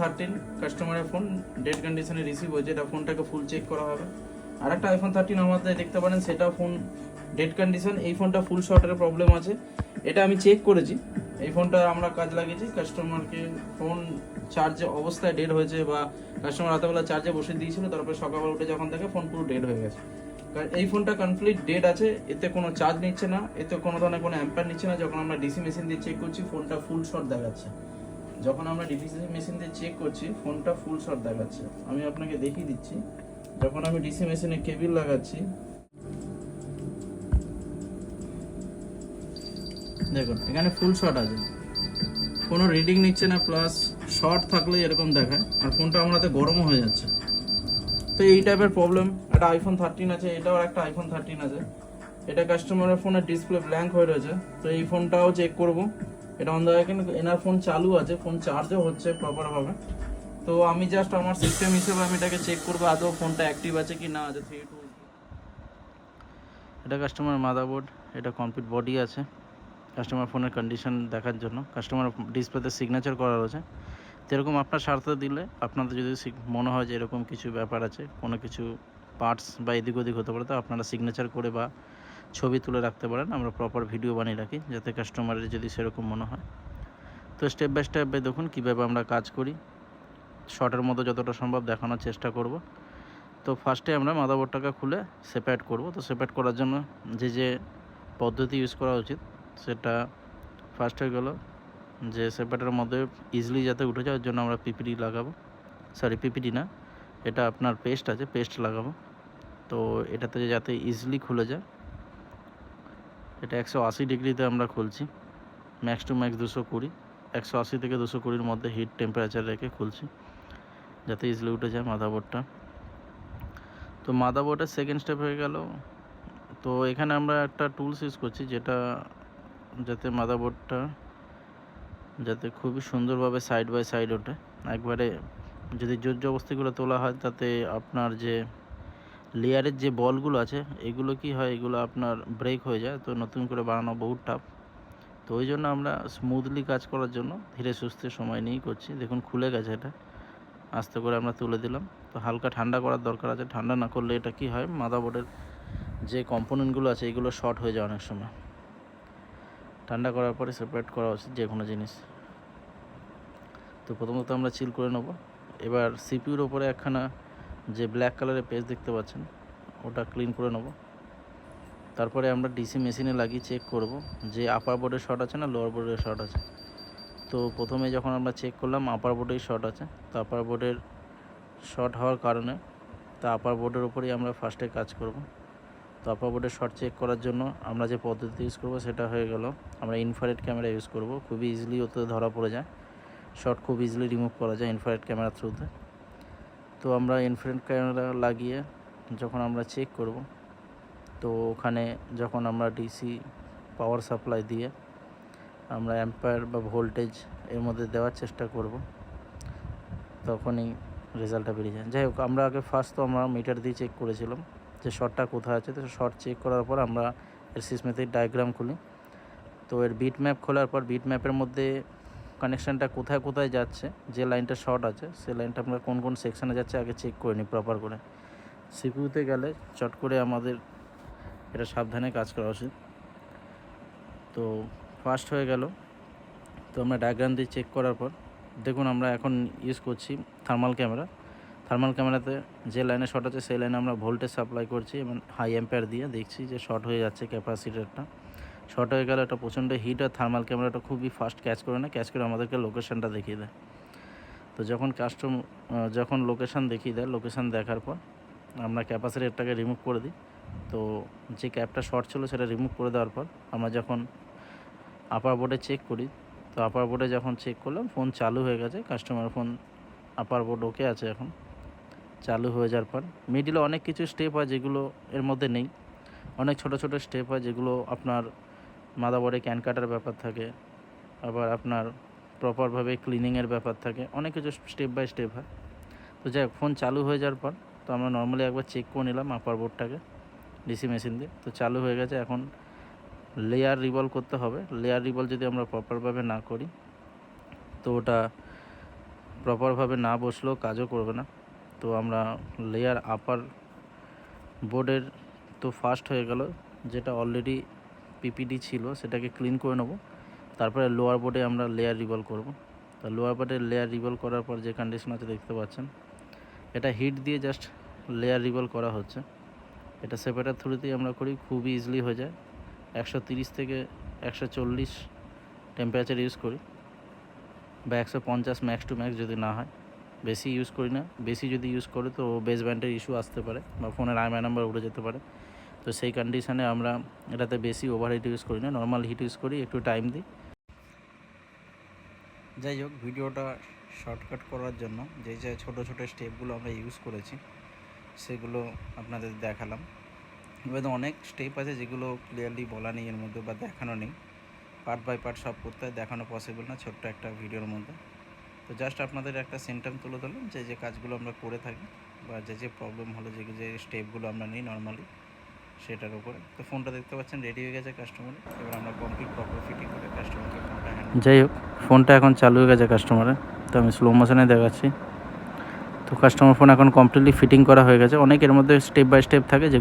13 কাস্টমারের phone dead কন্ডিশনে receive হয়েছে, এটা ফোনটাকে ফুল চেক করা হবে। আর একটা আইফোন 13 আমাদের দেখতে পারেন, সেটা ফোন ডেড কন্ডিশন, এই ফোনটা ফুল শর্টের প্রবলেম আছে, এটা আমি চেক করেছি। এই ফোনটা আমরা কাজ লাগিয়েছি, কাস্টমারকে ফোন চার্জ অবস্থায় ডেড হয়েছে বা কাস্টমার রাতেবেলা চার্জে বসে দিয়েছিল, তারপরে সকালবেলা উঠে যখন দেখে ফোন পুরো ডেড হয়ে গেছে। কারণ এই ফোনটা কমপ্লিট ডেড আছে, এতে কোনো চার্জ নিচ্ছে না, এতে কোনো ধরনের কোনো অ্যাম্পার নিচ্ছে না। যখন আমরা ডিসি মেশিন দিয়ে চেক করছি ফোনটা ফুল শর্ট দেখাচ্ছে, যখন আমরা ডিসি মেশিন দিয়ে চেক করছি ফোনটা ফুল শর্ট দেখাচ্ছে। আমি আপনাকে দেখিয়ে দিচ্ছি, যখন আমি ডিসি মেশিনে কেবিল লাগাচ্ছি দেখুন এখানে ফুল শর্ট আছে, কোনো রিডিং নিচ্ছে না, প্লাস শর্ট থাকলে এরকম দেখায়, আর ফোনটা আমাদের গরমও হয়ে যাচ্ছে। তো এই টাইপের প্রবলেম একটা আইফোন 13 আছে, এটাও একটা আইফোন 13 আছে, এটা কাস্টমারের ফোনের ডিসপ্লে ব্ল্যাঙ্ক হয়ে রয়েছে। তো এই ফোনটাও চেক করব, এটা অন দেওয়া, কিন্তু এনার ফোন চালু আছে, ফোন চার্জও হচ্ছে প্রপারভাবে। তো আমি জাস্ট আমার সিস্টেম হিসেবে আমি এটাকে চেক করবো আদৌ ফোনটা অ্যাক্টিভ আছে কি না আছে। 3 2 এটা কাস্টমার মাদারবোর্ড, এটা কমপ্লিট বডি আছে কাস্টমার ফোনের কন্ডিশন দেখার জন্য। কাস্টমার ডিসপ্লেতে সিগনেচার করা রয়েছে। তো এরকম আপনার স্বার্থে দিলে, আপনাদের যদি মনে হয় যে এরকম কিছু ব্যাপার আছে, কোনো কিছু পার্টস বা এদিক ওদিক হতে পারে, তো আপনারা সিগনেচার করে বা ছবি তুলে রাখতে পারেন, আমরা প্রপার ভিডিও বানিয়ে রাখি যাতে কাস্টমারের যদি সেরকম মনে হয়। তো স্টেপ বাই স্টেপ দেখুন কীভাবে আমরা কাজ করি, শর্টের মতো যতটা সম্ভব দেখানোর চেষ্টা করব। তো ফার্স্টে আমরা মাদারবোর্ডটাকে খুলে সেপারেট করব। তো সেপারেট করার জন্য যে পদ্ধতি ইউজ করা উচিত, সেটা ফার্স্ট হয়ে গেল যে সেপারেটের মধ্যে ইজিলি যাতে উঠে যায়, ওর জন্য আমরা পিপিডি লাগাবো, সরি পিপিডি না, এটা আপনার পেস্ট আছে, পেস্ট লাগাবো। তো এটাতে যাতে ইজিলি খুলে যায়, এটা 180 ডিগ্রিতে আমরা খুলছি, ম্যাক্স টু ম্যাক্স 220, 180 থেকে 220-র মধ্যে হিট টেম্পারেচার রেখে খুলছি যাতে ইজিলি উঠে যায় মাদারবোর্ডটা। তো মাদারবোর্ডের সেকেন্ড স্টেপ হয়ে গেল, তো এখানে আমরা একটা টুলস ইউজ করছি যেটা যাতে মাদারবোর্ডটা যাতে খুবই সুন্দরভাবে সাইড বাই সাইড ওঠে। একবারে যদি জোর জবস্তিগুলো তোলা হয়, তাতে আপনার যে লেয়ারের যে বলগুলো আছে এগুলো কি হয়, এগুলো আপনার ব্রেক হয়ে যায়, তো নতুন করে বানানো বহুত টাফ। তো ওই জন্য আমরা স্মুথলি কাজ করার জন্য ধীরে সুস্থে সময় নিয়েই করছি। দেখুন খুলে গেছে, এটা আস্তে করে আমরা তুলে দিলাম। তো হালকা ঠান্ডা করার দরকার আছে, ঠান্ডা না করলে এটা কি হয়, মাদারবোর্ডের যে কম্পোনেন্টগুলো আছে এগুলো শর্ট হয়ে যায় অনেক সময়। ঠান্ডা করার পরে সেপারেট করা উচিত যে কোনো জিনিস। তো প্রথমত আমরা চিল করে নেব। এবার সিপিউর ওপরে একখানা যে ব্ল্যাক কালারের পেজ দেখতে পাচ্ছেন, ওটা ক্লিন করে নেব। তারপরে আমরা ডিসি মেশিনে লাগিয়ে চেক করব যে আপার বোর্ডের শর্ট আছে না লোয়ার বোর্ডের শর্ট আছে। তো প্রথমে যখন আমরা চেক করলাম আপার বোর্ডেই শর্ট আছে, তো আপার বোর্ডের শর্ট হওয়ার কারণে তা আপার বোর্ডের ওপরেই আমরা ফার্স্টে কাজ করব। তো আপার বোর্ডের শর্ট চেক করার জন্য আমরা যে পদ্ধতি ইউজ করব সেটা হয়ে গেল, আমরা ইনফ্রারেড ক্যামেরা ইউজ করব। খুবই ইজিলি ওতে ধরা পড়ে যায়, শর্ট খুব ইজিলি রিমুভ করা যায় ইনফ্রারেড ক্যামেরা থ্রুতে। তো আমরা ইনফ্রারেড ক্যামেরা লাগিয়ে যখন আমরা চেক করব, তো ওখানে যখন আমরা ডিসি পাওয়ার সাপ্লাই দিয়ে আমরা অ্যাম্পায়ার বা ভোল্টেজ এর মধ্যে দেওয়ার চেষ্টা করব, তখনই রেজাল্টটা বেরিয়ে যায়। যাই হোক, আমরা আগে ফার্স্ট তো আমরা মিটার দিয়ে চেক করেছিলাম যে শর্টটা কোথায় আছে। তো শর্ট চেক করার পর আমরা এর সিসমেটিক ডায়াগ্রাম খুলি। তো এর বিট ম্যাপ খোলার পর বিট ম্যাপের মধ্যে কানেকশানটা কোথায় কোথায় যাচ্ছে, যে লাইনটা শর্ট আছে সেই লাইনটা আমরা কোন কোন সেকশানে যাচ্ছে আগে চেক করে নিই প্রপার করে। সিপিইউতে গেলে চট করে আমাদের এটা সাবধানে কাজ করা উচিত। তো ফার্স্ট হয়ে গেল, তো আমরা ডায়াগ্রাম দিয়ে চেক করার পর দেখুন আমরা এখন ইউজ করছি থার্মাল ক্যামেরা। থার্মাল ক্যামেরাতে যে লাইনে শর্ট আছে সেই লাইনে আমরা ভোল্টেজ সাপ্লাই করছি এবং হাই অ্যাম্পিয়ার দিয়ে দেখছি যে শর্ট হয়ে যাচ্ছে, ক্যাপাসিটারটা শর্ট হয়ে গেলে এটা প্রচণ্ড হিট, আর থার্মাল ক্যামেরাটা খুবই ফাস্ট ক্যাচ করে না, ক্যাচ করে আমাদেরকে লোকেশানটা দেখিয়ে দেয়। তো যখন লোকেশান দেখিয়ে দেয়, লোকেশান দেখার পর আমরা ক্যাপাসিটারটাকে রিমুভ করে দিই। তো যে ক্যাপটা শর্ট ছিল সেটা রিমুভ করে দেওয়ার পর আমরা যখন আপার বোর্ডে চেক করি, তো আপার বোর্ডে যখন চেক করলাম ফোন চালু হয়ে গেছে, কাস্টমার ফোন আপার বোর্ড ওকে আছে এখন। চালু হয়ে যাওয়ার পর মিডিলে অনেক কিছু স্টেপ হয় যেগুলো এর মধ্যে নেই, অনেক ছোট ছোট স্টেপ হয় যেগুলো আপনার মাদারবোর্ডে ক্যান কাটার ব্যাপার থাকে, আবার আপনার প্রপারভাবে ক্লিনিংয়ের ব্যাপার থাকে, অনেক কিছু স্টেপ বাই স্টেপ হয়। তো যাই হোক, ফোন চালু হয়ে যাওয়ার পর তো আমরা নর্মালি একবার চেক করে নিলাম আপার বোর্ডটাকে ডিসি মেশিন দিয়ে। তো চালু হয়ে গেছে, এখন লেয়ার রিভলভ করতে হবে। লেয়ার রিভলভ যদি আমরা প্রপারভাবে না করি, তো ওটা প্রপারভাবে না বসলেও কাজও করবে না। তো আমরা লেয়ার আপার বোর্ডের তো ফার্স্ট হয়ে গেল, যেটা অলরেডি পিপিডি ছিল সেটাকে ক্লিন করে নেব। তারপরে লোয়ার বোর্ডে আমরা লেয়ার রিভলভ করব। তো লোয়ার বোর্ডে লেয়ার রিভলভ করার পর যে কন্ডিশন আছে দেখতে পাচ্ছেন, এটা হিট দিয়ে জাস্ট লেয়ার রিভলভ করা হচ্ছে। এটা সেপারেটার থ্রুতেই আমরা করি, খুবই ইজিলি হয়ে যায়। 130 থেকে 140 টেম্পারেচার ইউজ করি, বা 150 ম্যাক্স টু ম্যাক্স যদি না হয়। বেশি ইউজ করি না, বেশি যদি ইউজ করে তো বেস ব্যান্ডের ইস্যু আসতে পারে বা ফোনের আইএমআই নাম্বার উঠে যেতে পারে। তো সেই কন্ডিশানে আমরা এটাতে বেশি ওভারহিট ইউজ করি না, নর্মাল হিট ইউজ করি, একটু টাইম দিই। যাই হোক, ভিডিওটা শর্টকাট করার জন্য যে ছোটো ছোটো স্টেপগুলো আমরা ইউজ করেছি সেগুলো আপনাদের দেখালাম। এবার অনেক স্টেপ আছে যেগুলো ক্লিয়ারলি বলা নেই এর মধ্যে বা দেখানো নেই, পার্ট বাই পার্ট সব করতে দেখানো পসিবল না ছোট্ট একটা ভিডিওর মধ্যে। তো জাস্ট আপনাদের একটা সিমটম তুলে ধরলাম যে কাজগুলো আমরা করে থাকি বা যে প্রবলেম হলো, যে স্টেপগুলো আমরা নিই নর্মালি সেটার উপরে। তো ফোনটা দেখতে পাচ্ছেন রেডি হয়ে গেছে কাস্টমারের। এবার আমরা কমপ্লিট প্রপার ফিটিং করে কাস্টমারকে ফোনটা হ্যান্ড। যাই হোক, ফোনটা এখন চালু হয়ে গেছে কাস্টমারের, তো আমি স্লো মোশনে দেখাচ্ছি। তো কাস্টমার ফোন এখন কমপ্লিটলি ফিটিং করা হয়ে গেছে। অনেক এর মধ্যে স্টেপ বাই স্টেপ থাকে যে